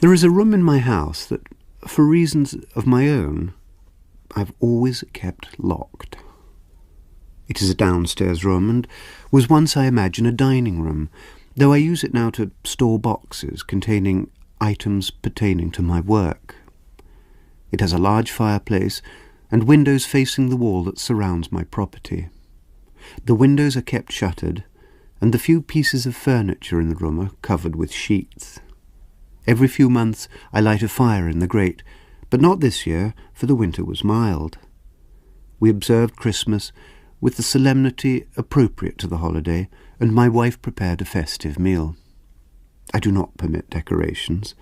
There is a room in my house that, for reasons of my own, I've always kept locked. It is a downstairs room and was once, I imagine, a dining room, though I use it now to store boxes containing items pertaining to my work. It has a large fireplace and windows facing the wall that surrounds my property. The windows are kept shuttered, and the few pieces of furniture in the room are covered with sheets. Every few months I light a fire in the grate, but not this year, for the winter was mild. We observed Christmas with the solemnity appropriate to the holiday, and my wife prepared a festive meal. I do not permit decorations,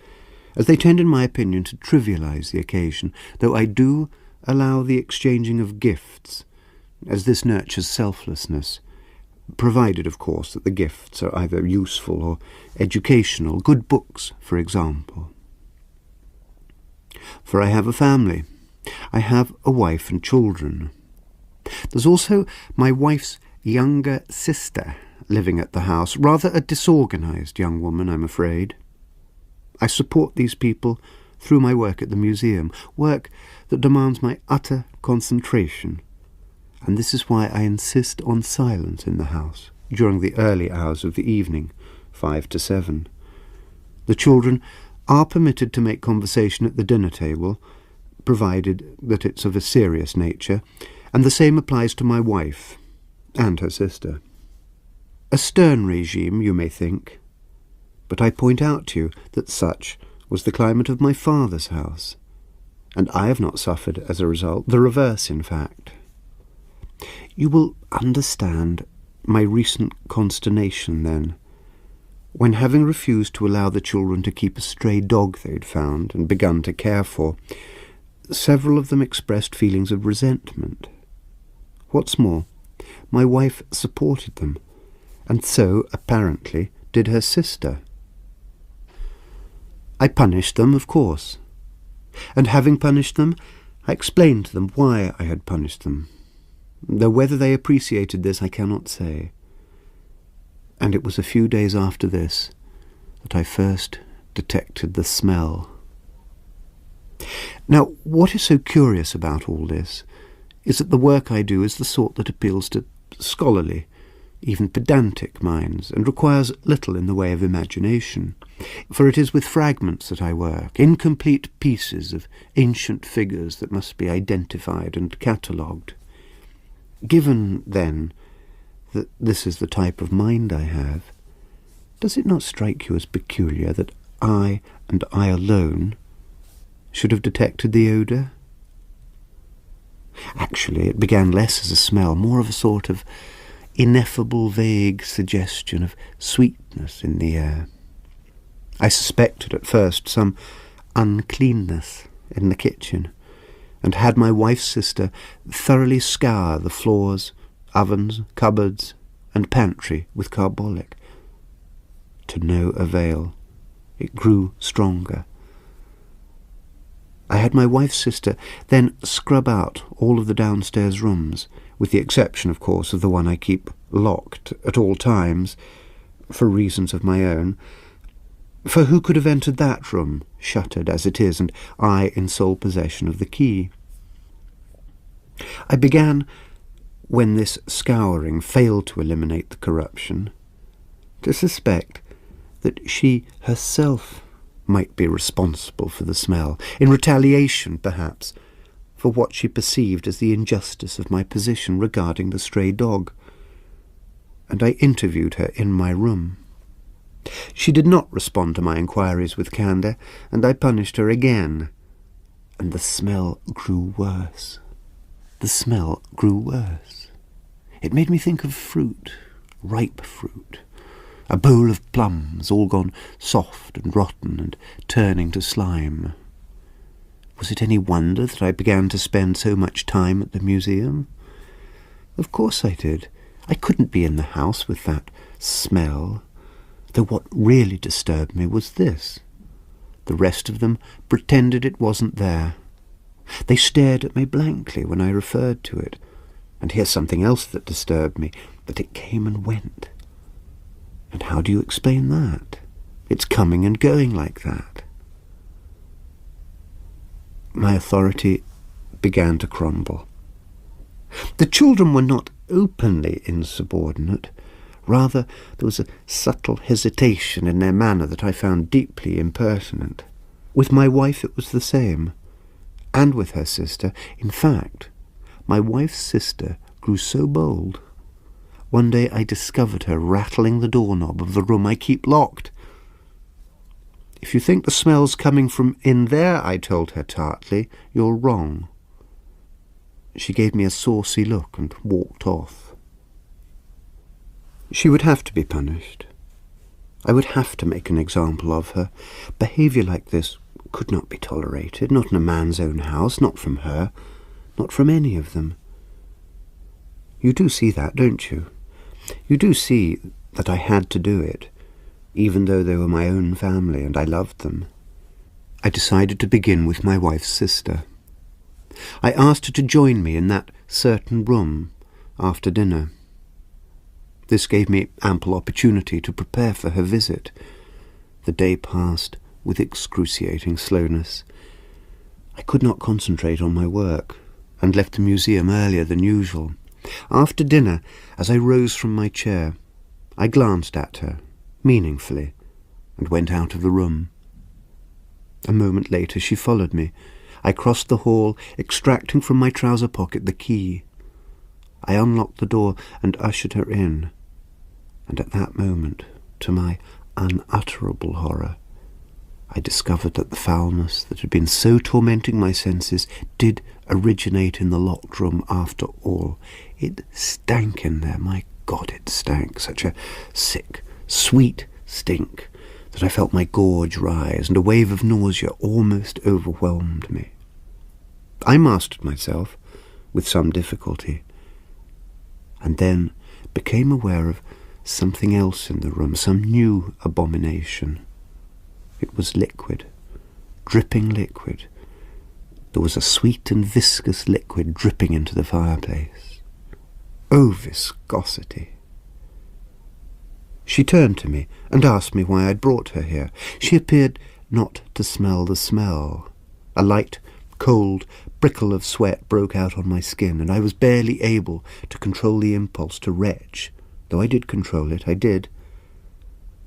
as they tend, in my opinion, to trivialize the occasion, though I do allow the exchanging of gifts, as this nurtures selflessness, provided, of course, that the gifts are either useful or educational, good books, for example. For I have a family. I have a wife and children. There's also my wife's younger sister living at the house, rather a disorganized young woman, I'm afraid. I support these people through my work at the museum, work that demands my utter concentration, and this is why I insist on silence in the house during the early hours of the evening, 5 to 7. The children are permitted to make conversation at the dinner table, provided that it's of a serious nature, and the same applies to my wife and her sister. A stern regime, you may think, but I point out to you that such was the climate of my father's house, and I have not suffered as a result, the reverse in fact. You will understand my recent consternation then, when, having refused to allow the children to keep a stray dog they'd found and begun to care for, several of them expressed feelings of resentment. What's more, my wife supported them, and so, apparently, did her sister. I punished them, of course, and having punished them, I explained to them why I had punished them, though whether they appreciated this I cannot say. And it was a few days after this that I first detected the smell. Now, what is so curious about all this is that the work I do is the sort that appeals to scholarly, even pedantic minds, and requires little in the way of imagination, for it is with fragments that I work, incomplete pieces of ancient figures that must be identified and catalogued. Given, then, that this is the type of mind I have, does it not strike you as peculiar that I, and I alone, should have detected the odour? Actually, it began less as a smell, more of a sort of ineffable vague suggestion of sweetness in the air. I suspected at first some uncleanness in the kitchen, and had my wife's sister thoroughly scour the floors, ovens, cupboards, and pantry with carbolic. To no avail. It grew stronger. I had my wife's sister then scrub out all of the downstairs rooms, with the exception, of course, of the one I keep locked at all times, for reasons of my own. For who could have entered that room, shuttered as it is, and I in sole possession of the key? I began, when this scouring failed to eliminate the corruption, to suspect that she herself might be responsible for the smell, in retaliation, perhaps, for what she perceived as the injustice of my position regarding the stray dog, and I interviewed her in my room. She did not respond to my inquiries with candour, and I punished her again, and the smell grew worse. The smell grew worse. It made me think of fruit, ripe fruit, a bowl of plums all gone soft and rotten and turning to slime. Was it any wonder that I began to spend so much time at the museum? Of course I did. I couldn't be in the house with that smell, though what really disturbed me was this. The rest of them pretended it wasn't there. They stared at me blankly when I referred to it. And here's something else that disturbed me, that it came and went. And how do you explain that? It's coming and going like that. My authority began to crumble. The children were not openly insubordinate. Rather, there was a subtle hesitation in their manner that I found deeply impertinent. With my wife it was the same, and with her sister. In fact, my wife's sister grew so bold. One day I discovered her rattling the doorknob of the room I keep locked. "If you think the smell's coming from in there," I told her tartly, "you're wrong." She gave me a saucy look and walked off. She would have to be punished. I would have to make an example of her. Behaviour like this could not be tolerated, not in a man's own house, not from her, not from any of them. You do see that, don't you? You do see that I had to do it, even though they were my own family and I loved them. I decided to begin with my wife's sister. I asked her to join me in that certain room after dinner. This gave me ample opportunity to prepare for her visit. The day passed with excruciating slowness. I could not concentrate on my work, and left the museum earlier than usual. After dinner, as I rose from my chair, I glanced at her, meaningfully, and went out of the room. A moment later she followed me. I crossed the hall, extracting from my trouser pocket the key. I unlocked the door and ushered her in, and at that moment, to my unutterable horror, I discovered that the foulness that had been so tormenting my senses did originate in the locked room after all. It stank in there. My God, it stank. Such a sick, sweet stink that I felt my gorge rise, and a wave of nausea almost overwhelmed me. I mastered myself, with some difficulty, and then became aware of something else in the room, some new abomination. It was liquid, dripping liquid. There was a sweet and viscous liquid dripping into the fireplace. Oh, viscosity! She turned to me and asked me why I'd brought her here. She appeared not to smell the smell. A light, cold prickle of sweat broke out on my skin, and I was barely able to control the impulse to retch. Though I did control it, I did.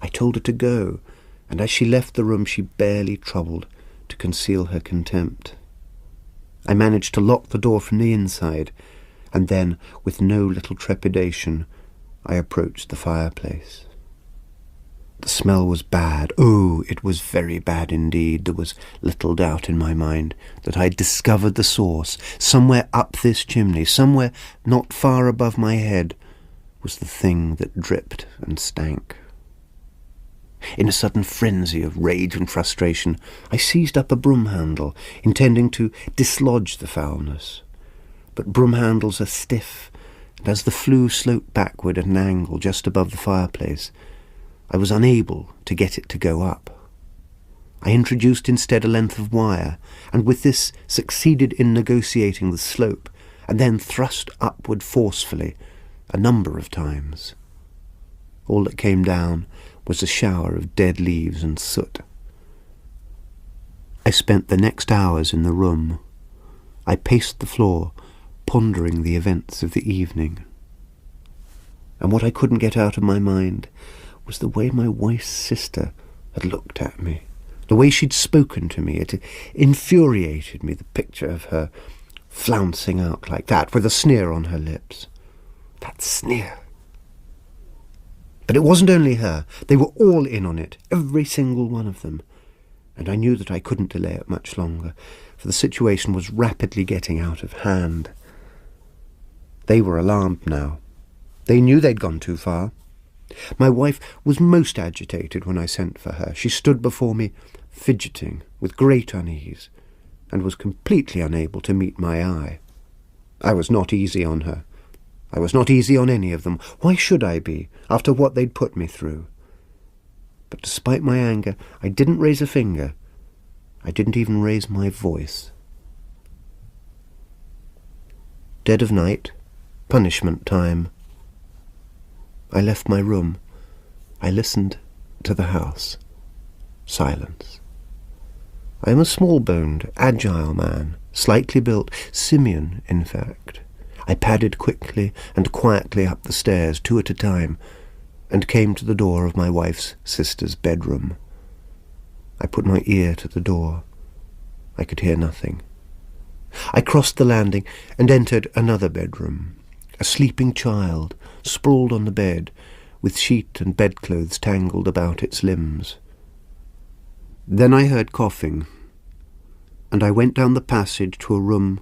I told her to go, and as she left the room she barely troubled to conceal her contempt. I managed to lock the door from the inside, and then, with no little trepidation, I approached the fireplace. The smell was bad. Oh, it was very bad indeed. There was little doubt in my mind that I'd discovered the source. Somewhere up this chimney, somewhere not far above my head, was the thing that dripped and stank. In a sudden frenzy of rage and frustration, I seized up a broom handle, intending to dislodge the foulness. But broom handles are stiff, and as the flue sloped backward at an angle just above the fireplace, I was unable to get it to go up. I introduced instead a length of wire, and with this succeeded in negotiating the slope, and then thrust upward forcefully a number of times. All that came down was a shower of dead leaves and soot. I spent the next hours in the room. I paced the floor, pondering the events of the evening. And what I couldn't get out of my mind was the way my wife's sister had looked at me, the way she'd spoken to me. It infuriated me, the picture of her flouncing out like that, with a sneer on her lips. That sneer! But it wasn't only her. They were all in on it, every single one of them. And I knew that I couldn't delay it much longer, for the situation was rapidly getting out of hand. They were alarmed now. They knew they'd gone too far. My wife was most agitated when I sent for her. She stood before me, fidgeting with great unease, and was completely unable to meet my eye. I was not easy on her. I was not easy on any of them. Why should I be, after what they'd put me through? But despite my anger, I didn't raise a finger. I didn't even raise my voice. Dead of night, punishment time. I left my room. I listened to the house. Silence. I am a small-boned, agile man, slightly built, simian, in fact. I padded quickly and quietly up the stairs, 2 at a time, and came to the door of my wife's sister's bedroom. I put my ear to the door. I could hear nothing. I crossed the landing and entered another bedroom. A sleeping child, sprawled on the bed, with sheet and bedclothes tangled about its limbs. Then I heard coughing, and I went down the passage to a room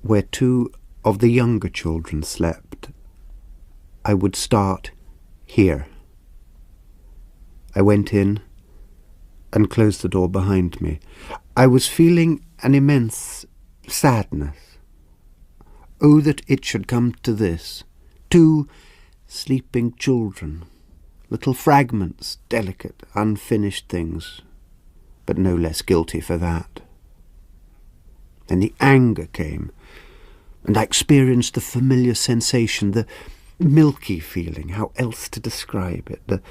where 2 of the younger children slept. I would start here. I went in and closed the door behind me. I was feeling an immense sadness. Oh, that it should come to this. 2 sleeping children, little fragments, delicate, unfinished things, but no less guilty for that. Then the anger came, and I experienced the familiar sensation, the milky feeling, how else to describe it, the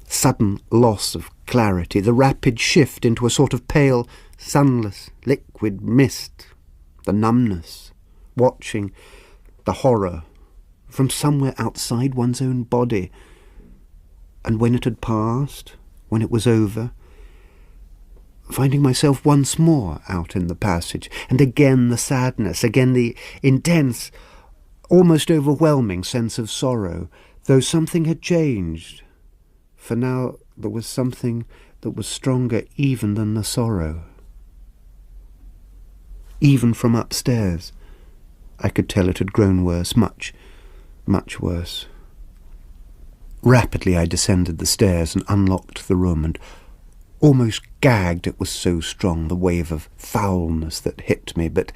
sudden loss of clarity, the rapid shift into a sort of pale, sunless, liquid mist, the numbness, watching the horror from somewhere outside one's own body. And when it had passed, when it was over, finding myself once more out in the passage, and again the sadness, again the intense, almost overwhelming sense of sorrow, though something had changed. For now there was something that was stronger even than the sorrow. Even from upstairs, I could tell it had grown worse, much, much worse. Rapidly I descended the stairs and unlocked the room, and almost gagged, it was so strong, the wave of foulness that hit me, but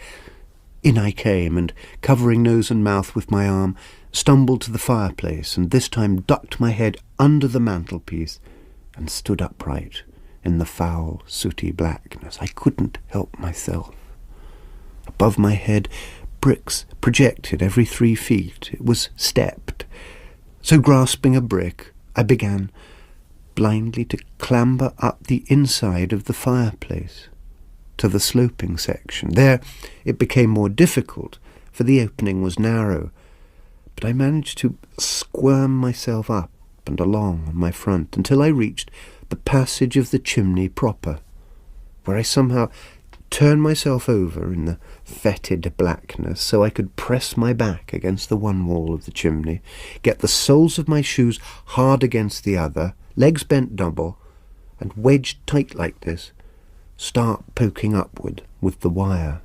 in I came, and covering nose and mouth with my arm, stumbled to the fireplace, and this time ducked my head under the mantelpiece and stood upright in the foul, sooty blackness. I couldn't help myself. Above my head, bricks projected every 3 feet. It was stepped. So grasping a brick, I began blindly to clamber up the inside of the fireplace to the sloping section. There it became more difficult, for the opening was narrow, but I managed to squirm myself up and along on my front until I reached the passage of the chimney proper, where I somehow turned myself over in the fetid blackness so I could press my back against the one wall of the chimney, get the soles of my shoes hard against the other, legs bent double, and wedged tight like this, start poking upward with the wire.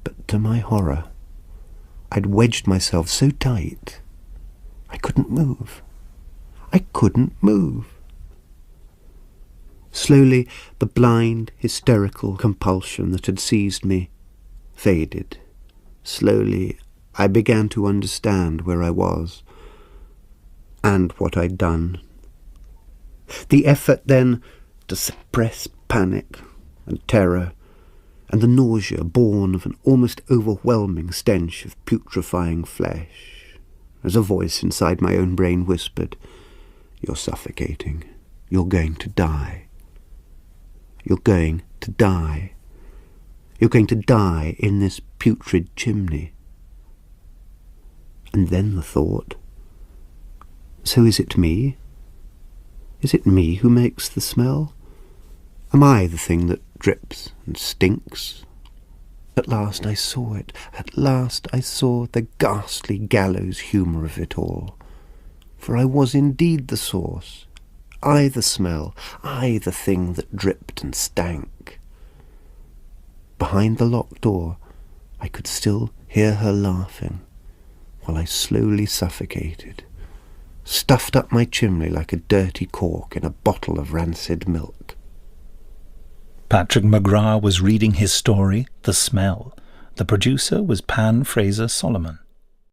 But to my horror, I'd wedged myself so tight, I couldn't move. I couldn't move. Slowly, the blind, hysterical compulsion that had seized me faded. Slowly, I began to understand where I was and what I'd done. The effort then to suppress panic and terror and the nausea born of an almost overwhelming stench of putrefying flesh, as a voice inside my own brain whispered, "You're suffocating. You're going to die. You're going to die. You're going to die in this putrid chimney." And then the thought, so is it me? Is it me who makes the smell? Am I the thing that drips and stinks? At last I saw it. At last I saw the ghastly gallows humour of it all. For I was indeed the source. I the smell. I the thing that dripped and stank. Behind the locked door I could still hear her laughing, while I slowly suffocated, stuffed up my chimney like a dirty cork in a bottle of rancid milk. Patrick McGrath was reading his story, The Smell. The producer was Pan Fraser Solomon.